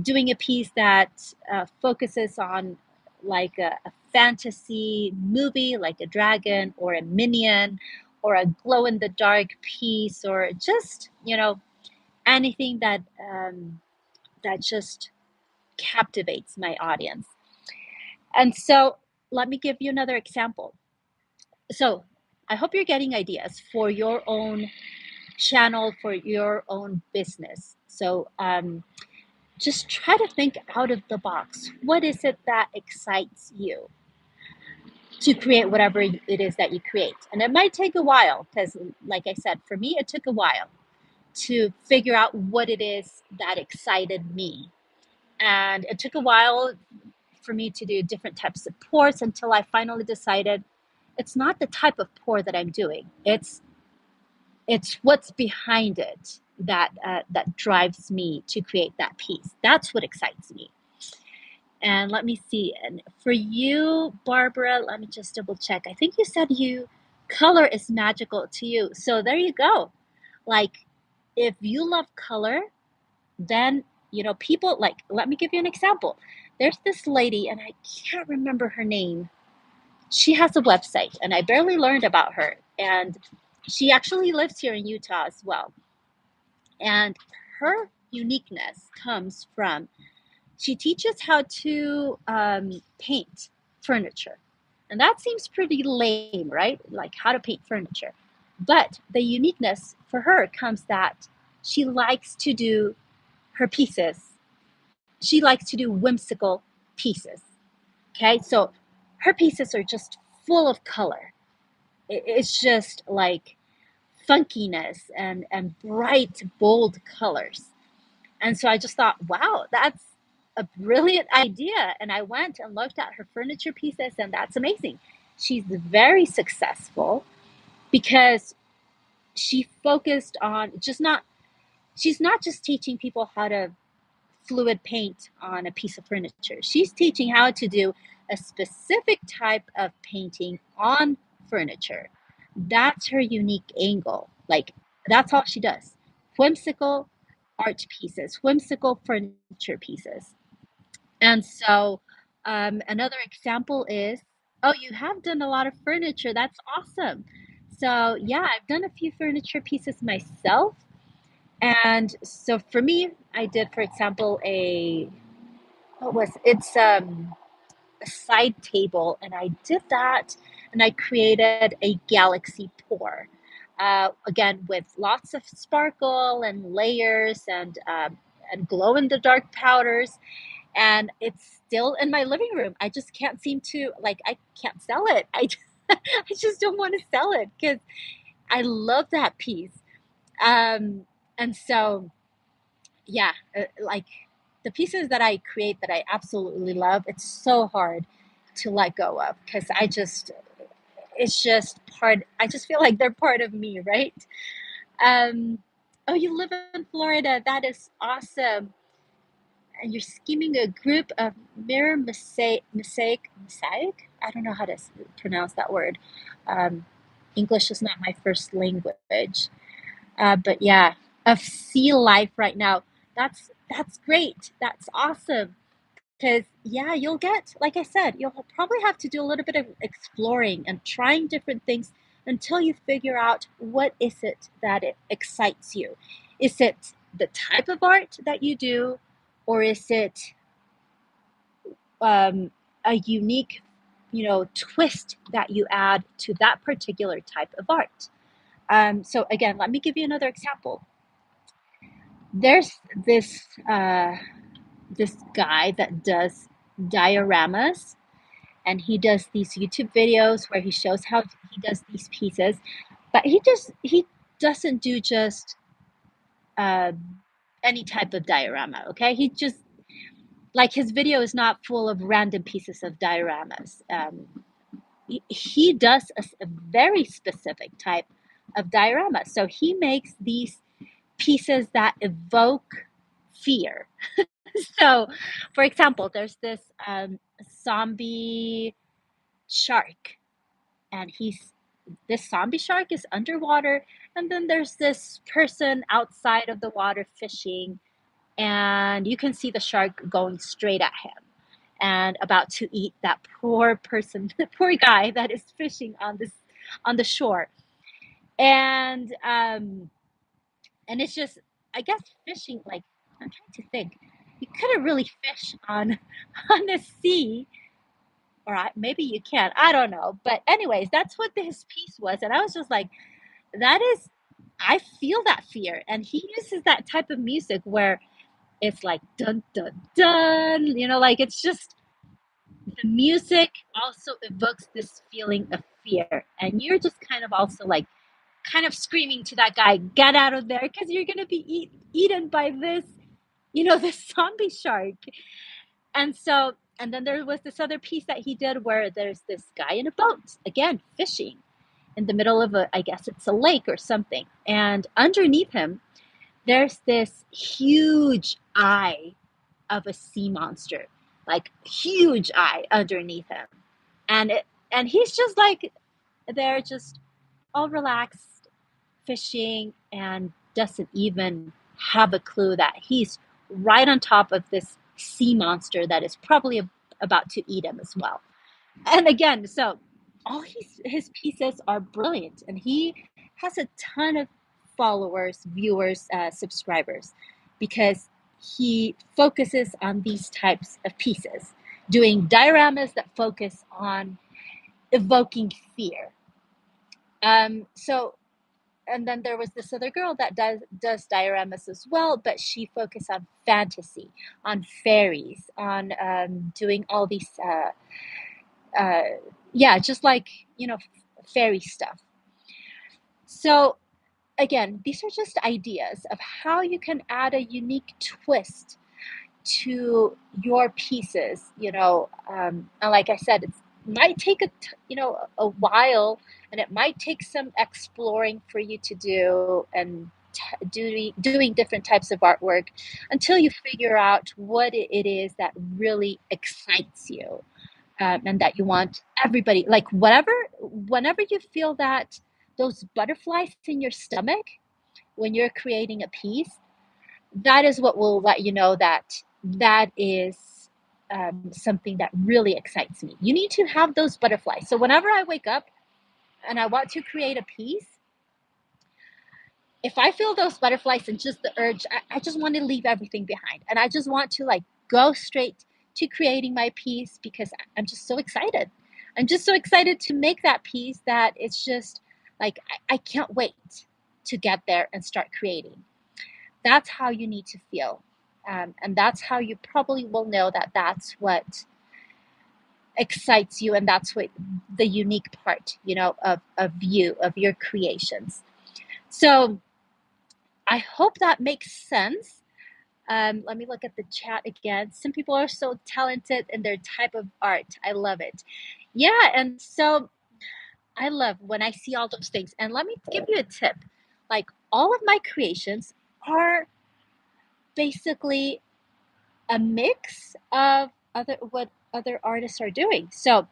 doing a piece that focuses on like a fantasy movie, like a dragon or a minion, or a glow in the dark piece, or just anything that just captivates my audience. And so, let me give you another example. So, I hope you're getting ideas for your own channel, for your own business. So, just try to think out of the box. What is it that excites you to create whatever it is that you create? And it might take a while because, like I said, for me, it took a while to figure out what it is that excited me. And it took a while for me to do different types of pours until I finally decided it's not the type of pour that I'm doing. It's what's behind it that drives me to create that piece. That's what excites me. And let me see. And for you, Barbara, let me just double check. I think you said color is magical to you. So there you go. Like, if you love color, then, people like, let me give you an example. There's this lady, and I can't remember her name. She has a website, and I barely learned about her. And she actually lives here in Utah as well. And her uniqueness comes from she teaches how to paint furniture. And that seems pretty lame, right? Like how to paint furniture. But the uniqueness for her comes that she likes to do her pieces. She likes to do whimsical pieces. Okay, so her pieces are just full of color. It's just like funkiness and bright, bold colors. And so I just thought, wow, that's a brilliant idea. And I went and looked at her furniture pieces, and that's amazing. She's very successful because she focused on she's not just teaching people how to fluid paint on a piece of furniture. She's teaching how to do a specific type of painting on furniture. That's her unique angle. Like, that's all she does. Whimsical art pieces, whimsical furniture pieces. And so, another example is, oh, you have done a lot of furniture. That's awesome. So, yeah, I've done a few furniture pieces myself. And so for me, I did, for example, it's a side table, and I did that, and I created a galaxy pour. Again, with lots of sparkle and layers and glow in the dark powders, and it's still in my living room. I just can't seem to I can't sell it. I just don't want to sell it because I love that piece. Um, and so yeah, like the pieces that I create that I absolutely love, it's so hard to let go of because it's just I just feel like they're part of me, right? Um, oh, you live in Florida. That is awesome. And you're scheming a group of mirror mosaic. I don't know how to pronounce that word. Um, English is not my first language. But yeah, of sea life right now. That's great. That's awesome. Because yeah, you'll get, like I said, you'll probably have to do a little bit of exploring and trying different things until you figure out what is it that it excites you. Is it the type of art that you do, or is it a unique, twist that you add to that particular type of art? So again, let me give you another example. There's this guy that does dioramas, and he does these YouTube videos where he shows how he does these pieces, but he doesn't do just uh, any type of diorama. Okay, he just like his video is not full of random pieces of dioramas. He does a very specific type of diorama. So he makes these pieces that evoke fear. So, for example, there's this zombie shark, and he's this zombie shark is underwater, and then there's this person outside of the water fishing, and you can see the shark going straight at him and about to eat that poor person, the poor guy that is fishing on the shore. And and it's just, I guess, fishing, like, I'm trying to think. You couldn't really fish on on the sea, or maybe you can. I don't know. But anyways, that's what his piece was, and I was just like, that is, I feel that fear. And he uses that type of music where it's like dun dun dun, like it's just the music also evokes this feeling of fear, and you're just kind of also like kind of screaming to that guy, get out of there, because you're gonna be eaten by this, this zombie shark. And so, and then there was this other piece that he did where there's this guy in a boat, again, fishing in the middle of I guess it's a lake or something. And underneath him, there's this huge eye of a sea monster, like huge eye underneath him. And he's just like, they're just all relaxed, fishing, and doesn't even have a clue that he's right on top of this sea monster that is probably about to eat him as well. And again, so all his pieces are brilliant, and he has a ton of followers, viewers, subscribers, because he focuses on these types of pieces, doing dioramas that focus on evoking fear. So, and then there was this other girl that does dioramas as well, but she focused on fantasy, on fairies, on doing all these uh, yeah, just like, fairy stuff. So again, these are just ideas of how you can add a unique twist to your pieces, and like I said, it might take a while, and it might take some exploring for you to do, and doing different types of artwork until you figure out what it is that really excites you, and that you want everybody, like, whenever you feel that those butterflies in your stomach when you're creating a piece, that is what will let you know that that is something that really excites me. You need to have those butterflies. So whenever I wake up and I want to create a piece, if I feel those butterflies and just the urge, I just want to leave everything behind, and I just want to like go straight to creating my piece, because I'm just so excited. I'm just so excited to make that piece that it's just like I can't wait to get there and start creating. That's how you need to feel, and that's how you probably will know that that's what excites you, and that's what the unique part, of you, of your creations. So I hope that makes sense. Let me look at the chat again. Some people are so talented in their type of art. I love it. Yeah, and so I love when I see all those things. And let me give you a tip. Like, all of my creations are basically a mix of what other artists are doing. So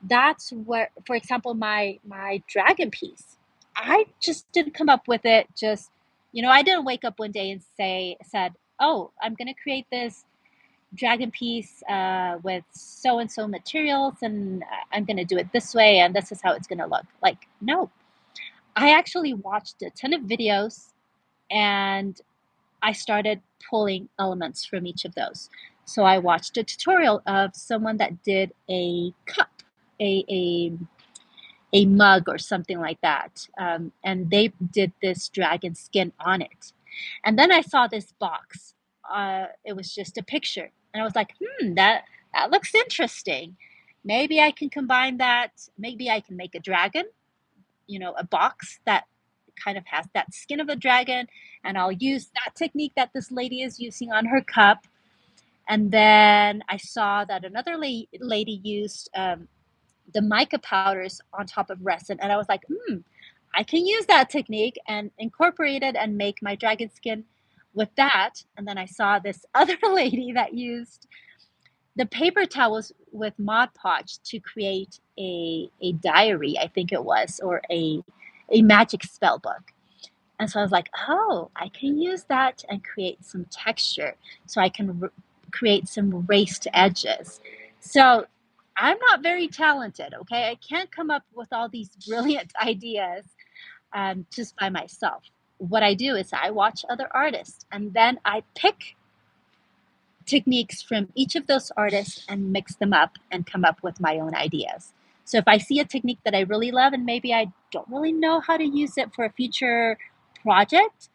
that's where, for example, my dragon piece, I just didn't come up with it. Just, I didn't wake up one day and said, oh, I'm gonna create this dragon piece with so and so materials, and I'm gonna do it this way, and this is how it's gonna look. Like, no, I actually watched a ton of videos, and I started pulling elements from each of those. So I watched a tutorial of someone that did a cup, a a, a mug or something like that, and they did this dragon skin on it. And then I saw this box. It was just a picture, and I was like, that looks interesting. Maybe I can combine that. Maybe I can make a dragon, a box that kind of has that skin of a dragon, and I'll use that technique that this lady is using on her cup. And then I saw that another lady used the mica powders on top of resin, and I was like, I can use that technique and incorporate it and make my dragon skin with that, and then I saw this other lady that used the paper towels with Mod Podge to create a diary, I think it was, or a magic spell book. And so I was like, oh, I can use that and create some texture. So I can create some raised edges. So I'm not very talented, okay? I can't come up with all these brilliant ideas just by myself. What I do is I watch other artists and then I pick techniques from each of those artists and mix them up and come up with my own ideas. So if I see a technique that I really love and maybe I don't really know how to use it for a future project,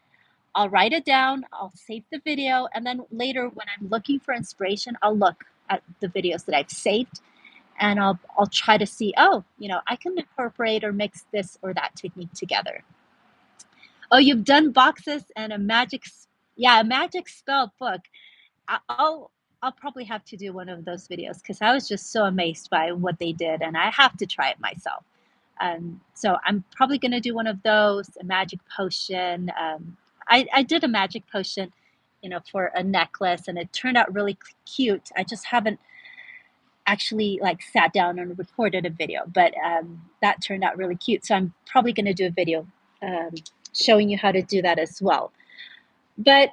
I'll write it down, I'll save the video, and then later when I'm looking for inspiration, I'll look at the videos that I've saved and I'll try to see, oh, I can incorporate or mix this or that technique together. Oh, you've done boxes and a magic spell book. I'll I'll probably have to do one of those videos because I was just so amazed by what they did, and I have to try it myself. So I'm probably going to do one of those, a magic potion. I did a magic potion, for a necklace, and it turned out really cute. I just haven't actually like sat down and recorded a video, but that turned out really cute. So I'm probably going to do a video um, showing you how to do that as well. But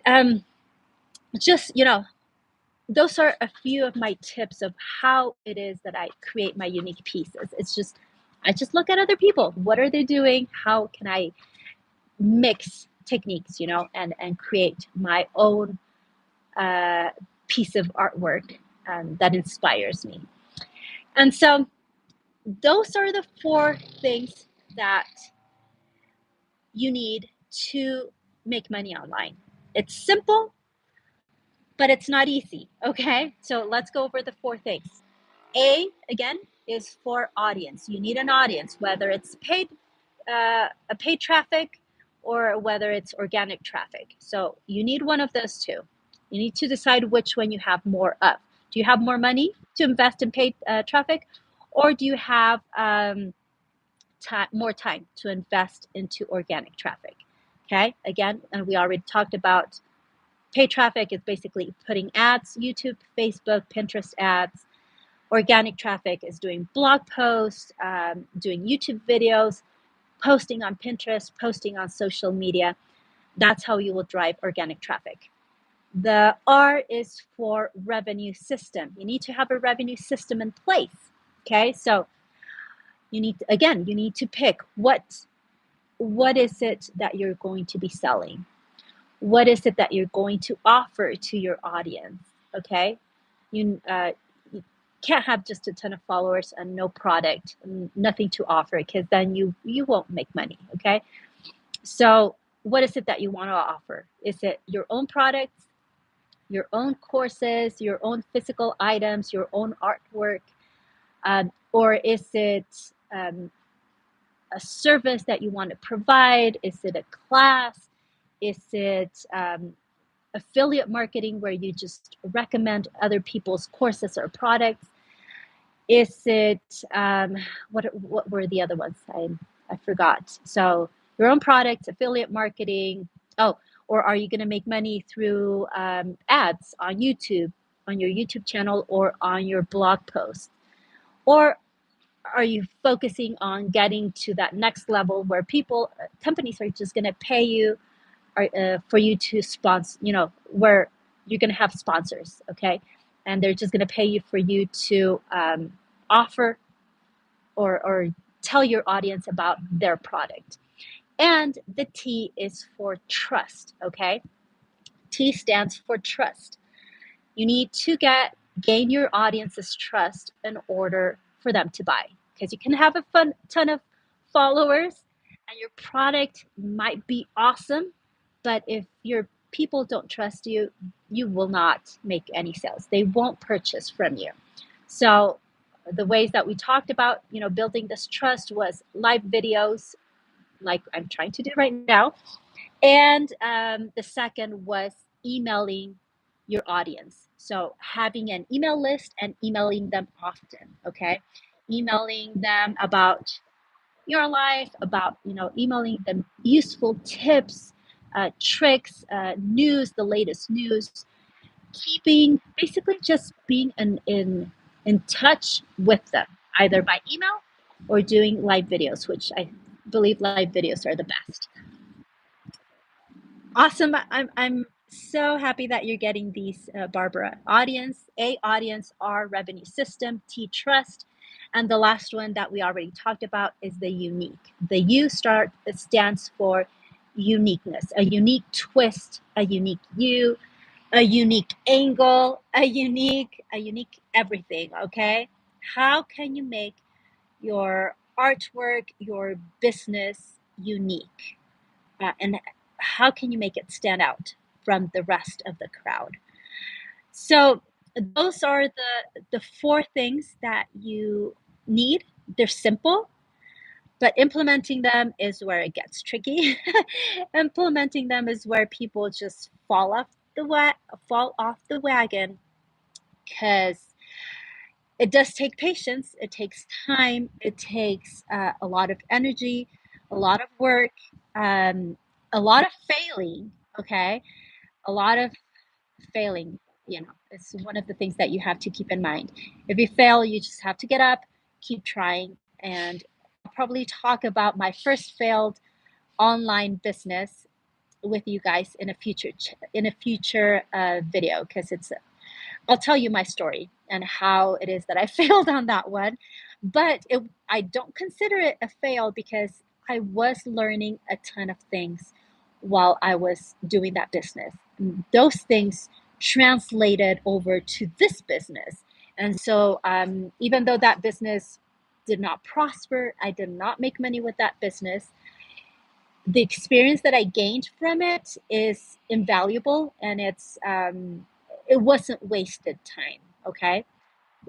just those are a few of my tips of how it is that I create my unique pieces. I just look at other people. What are they doing? How can I mix techniques, and create my own uh, piece of artwork that inspires me. And so those are the four things that you need to make money online. It's simple, but it's not easy. Okay. So let's go over the four things. Again, is for audience. You need an audience, whether it's a paid traffic or whether it's organic traffic. So you need one of those two. You need to decide which one you have more of. Do you have more money to invest in paid traffic, or do you have more time to invest into organic traffic? Okay, again, and we already talked about paid traffic is basically putting ads, YouTube, Facebook, Pinterest ads. Organic traffic is doing blog posts, doing YouTube videos, posting on Pinterest, posting on social media. That's how you will drive organic traffic. The R is for revenue system. You need to have a revenue system in place. Okay, so you need to pick what is it that you're going to be selling? What is it that you're going to offer to your audience? Okay, you can't have just a ton of followers and no product, and nothing to offer, because then you won't make money. Okay, so what is it that you want to offer? Is it your own products, your own courses, your own physical items, your own artwork, or is it a service that you want to provide? Is it a class? Is it affiliate marketing where you just recommend other people's courses or products? Is it what were the other ones? I forgot. So your own products, affiliate marketing. Oh, or are you going to make money through ads on YouTube, on your YouTube channel, or on your blog post? Or are you focusing on getting to that next level where companies are just going to pay you for you to sponsor, where you're going to have sponsors, okay? And they're just going to pay you for you to offer or tell your audience about their product. And the T is for trust, okay? T stands for trust. You need to gain your audience's trust in order for them to buy, because you can have a ton of followers and your product might be awesome, but if your people don't trust you, you will not make any sales. They won't purchase from you. So the ways that we talked about, building this trust was live videos, like I'm trying to do right now. And the second was emailing your audience. So having an email list and emailing them often, okay? Emailing them about your life, about, emailing them useful tips, tricks, news, the latest news, keeping basically just being in touch with them, either by email or doing live videos, which I believe live videos are the best. Awesome. I'm so happy that you're getting these, Barbara. Audience, A, audience, R, revenue system, T, trust. And the last one that we already talked about is the unique. The U it stands for uniqueness, a unique twist, a unique you, a unique angle, a unique everything, okay? How can you make your artwork, your business unique? And how can you make it stand out from the rest of the crowd? So those are the four things that you need. They're simple, but implementing them is where it gets tricky. Implementing them is where people just fall off the wagon, because it does take patience. It takes time. It takes a lot of energy, a lot of work, a lot of failing. Okay, a lot of failing. It's one of the things that you have to keep in mind. If you fail, you just have to get up, keep trying, and I'll probably talk about my first failed online business with you guys in a future video, because I'll tell you my story and how it is that I failed on that one. But I don't consider it a fail, because I was learning a ton of things while I was doing that business. And those things translated over to this business. And so, even though that business did not prosper, I did not make money with that business, the experience that I gained from it is invaluable, and it wasn't wasted time. Okay,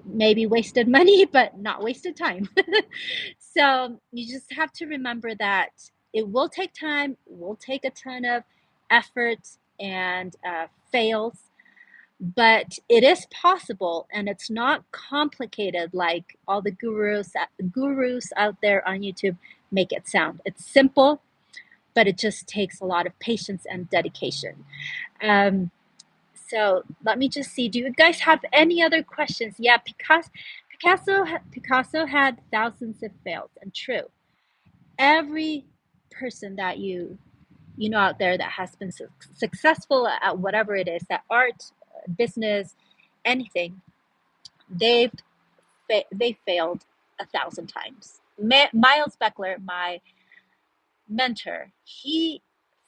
maybe wasted money, but not wasted time. So you just have to remember that it will take time, will take a ton of effort and fails, but it is possible, and it's not complicated like all the gurus out there on YouTube make it sound. It's simple, but it just takes a lot of patience and dedication. Um, so let me just see. Do you guys have any other questions? Yeah, Picasso had thousands of fails, and true. Every person that you know out there that has been successful at whatever it is, that art, business, anything, they've they failed 1,000 times. Miles Beckler, my mentor, he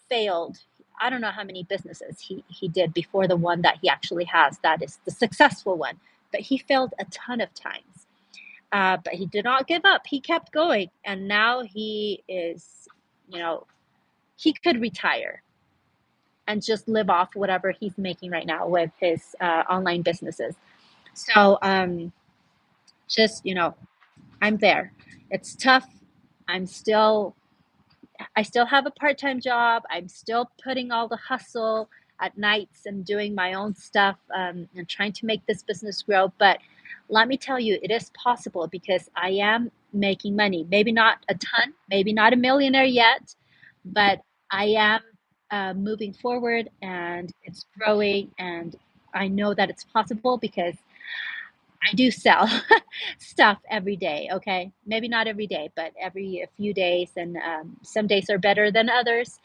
failed. I don't know how many businesses he did before the one that he actually has, that is the successful one, but he failed a ton of times. But he did not give up. He kept going, and now he is, he could retire and just live off whatever he's making right now with his online businesses. So just I'm there. It's tough. I'm still I still have a part-time job. I'm still putting all the hustle at nights and doing my own stuff, and trying to make this business grow. But let me tell you, it is possible, because I am making money. Maybe not a ton, maybe not a millionaire yet, but I am moving forward, and it's growing. And I know that it's possible, because I do sell stuff every day. Okay, maybe not every day, but every a few days, and some days are better than others.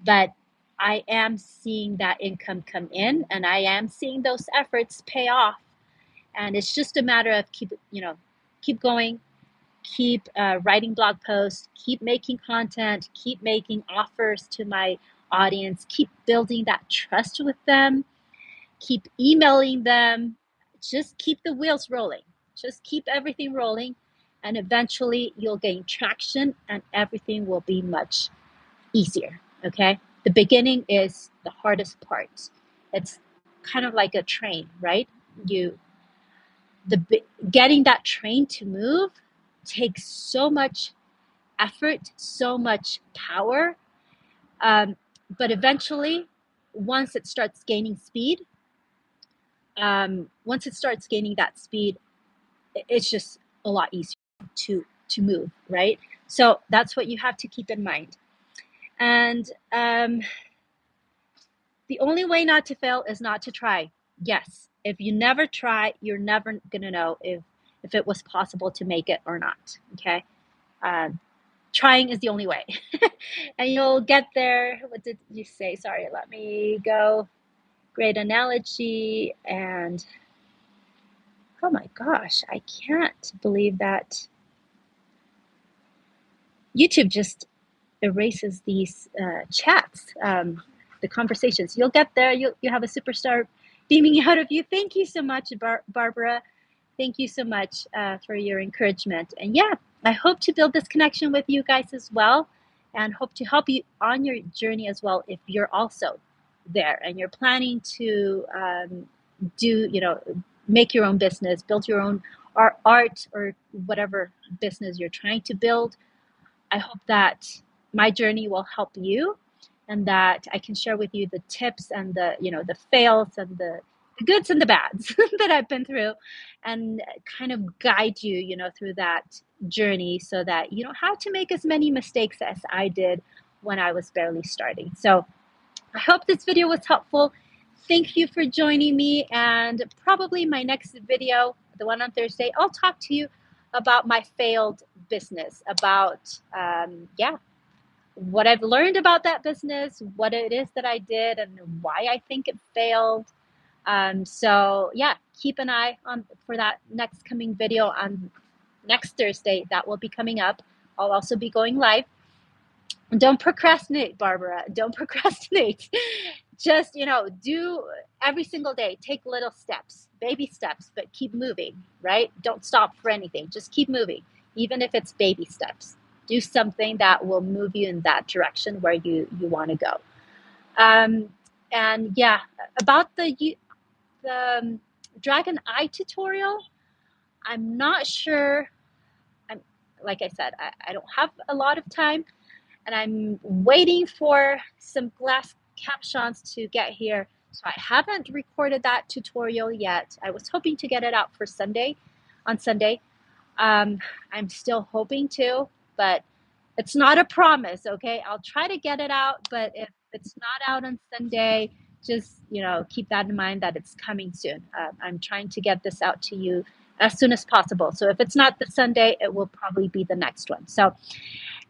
But I am seeing that income come in, and I am seeing those efforts pay off. And it's just a matter of keep going, keep writing blog posts, keep making content, keep making offers to my audience, keep building that trust with them, keep emailing them, just keep the wheels rolling, just keep everything rolling, and eventually you'll gain traction, and everything will be much easier. Okay, the beginning is the hardest part. It's kind of like a train, right? you the Getting that train to move takes so much effort, so much power, um, but eventually, once it starts gaining speed, once it starts gaining that speed, it's just a lot easier to move, right? So that's what you have to keep in mind. And The only way not to fail is not to try. Yes, if you never try, you're never gonna know if it was possible to make it or not. Okay, trying is the only way, and you'll get there. What did you say? Sorry, let me go. Great analogy. And oh my gosh, I can't believe that YouTube just erases these chats, the conversations. You'll get there. You have a superstar beaming out of you. Thank you so much, Barbara. Thank you so much for your encouragement. And yeah, I hope to build this connection with you guys as well, and hope to help you on your journey as well if you're also there and you're planning to make your own business, build your own art or whatever business you're trying to build. I hope that my journey will help you, and that I can share with you the tips and the fails and the goods and the bads that I've been through, and kind of guide you, through that journey so that you don't have to make as many mistakes as I did when I was barely starting. So I hope this video was helpful. Thank you for joining me, and probably my next video, the one on Thursday, I'll talk to you about my failed business, about what I've learned about that business, what it is that I did, and why I think it failed. So yeah, keep an eye on for that next coming video on next Thursday. That will be coming up. I'll also be going live. Don't procrastinate, Barbara. Don't procrastinate. Just, do every single day. Take little steps, baby steps, but keep moving, right? Don't stop for anything. Just keep moving, even if it's baby steps. Do something that will move you in that direction where you want to go. And yeah, about the Dragon Eye tutorial, I'm not sure. Like I said, I don't have a lot of time, and I'm waiting for some glass captions to get here. So I haven't recorded that tutorial yet. I was hoping to get it out for on Sunday. I'm still hoping to, but it's not a promise, okay? I'll try to get it out, but if it's not out on Sunday, just, keep that in mind that it's coming soon. I'm trying to get this out to you as soon as possible. So if it's not the Sunday, it will probably be the next one. So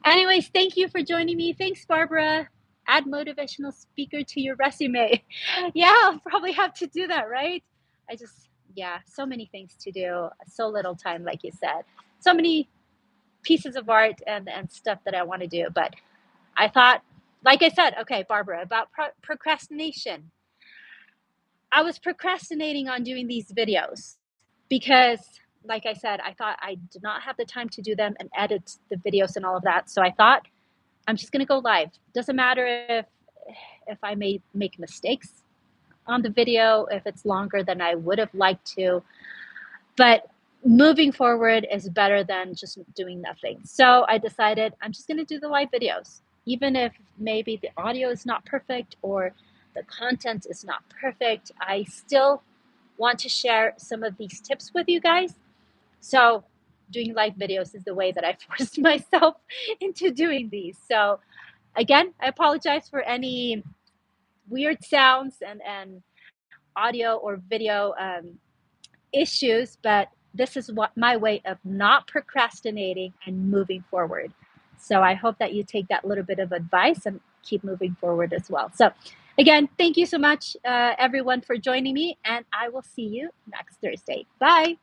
anyways, thank you for joining me. Thanks, Barbara. Add motivational speaker to your resume. Yeah, I'll probably have to do that, right? So many things to do, so little time, like you said. So many pieces of art and stuff that I want to do. But I thought, like I said, okay, Barbara, about procrastination. I was procrastinating on doing these videos because, like I said, I thought I did not have the time to do them and edit the videos and all of that. So I thought, I'm just going to go live. Doesn't matter if I may make mistakes on the video, if it's longer than I would have liked to. But moving forward is better than just doing nothing. So I decided I'm just going to do the live videos, even if maybe the audio is not perfect or the content is not perfect. I still want to share some of these tips with you guys. So doing live videos is the way that I forced myself into doing these. So again, I apologize for any weird sounds and audio or video issues, but this is what my way of not procrastinating and moving forward. So I hope that you take that little bit of advice and keep moving forward as well. So again, thank you so much, everyone, for joining me, and I will see you next Thursday. Bye.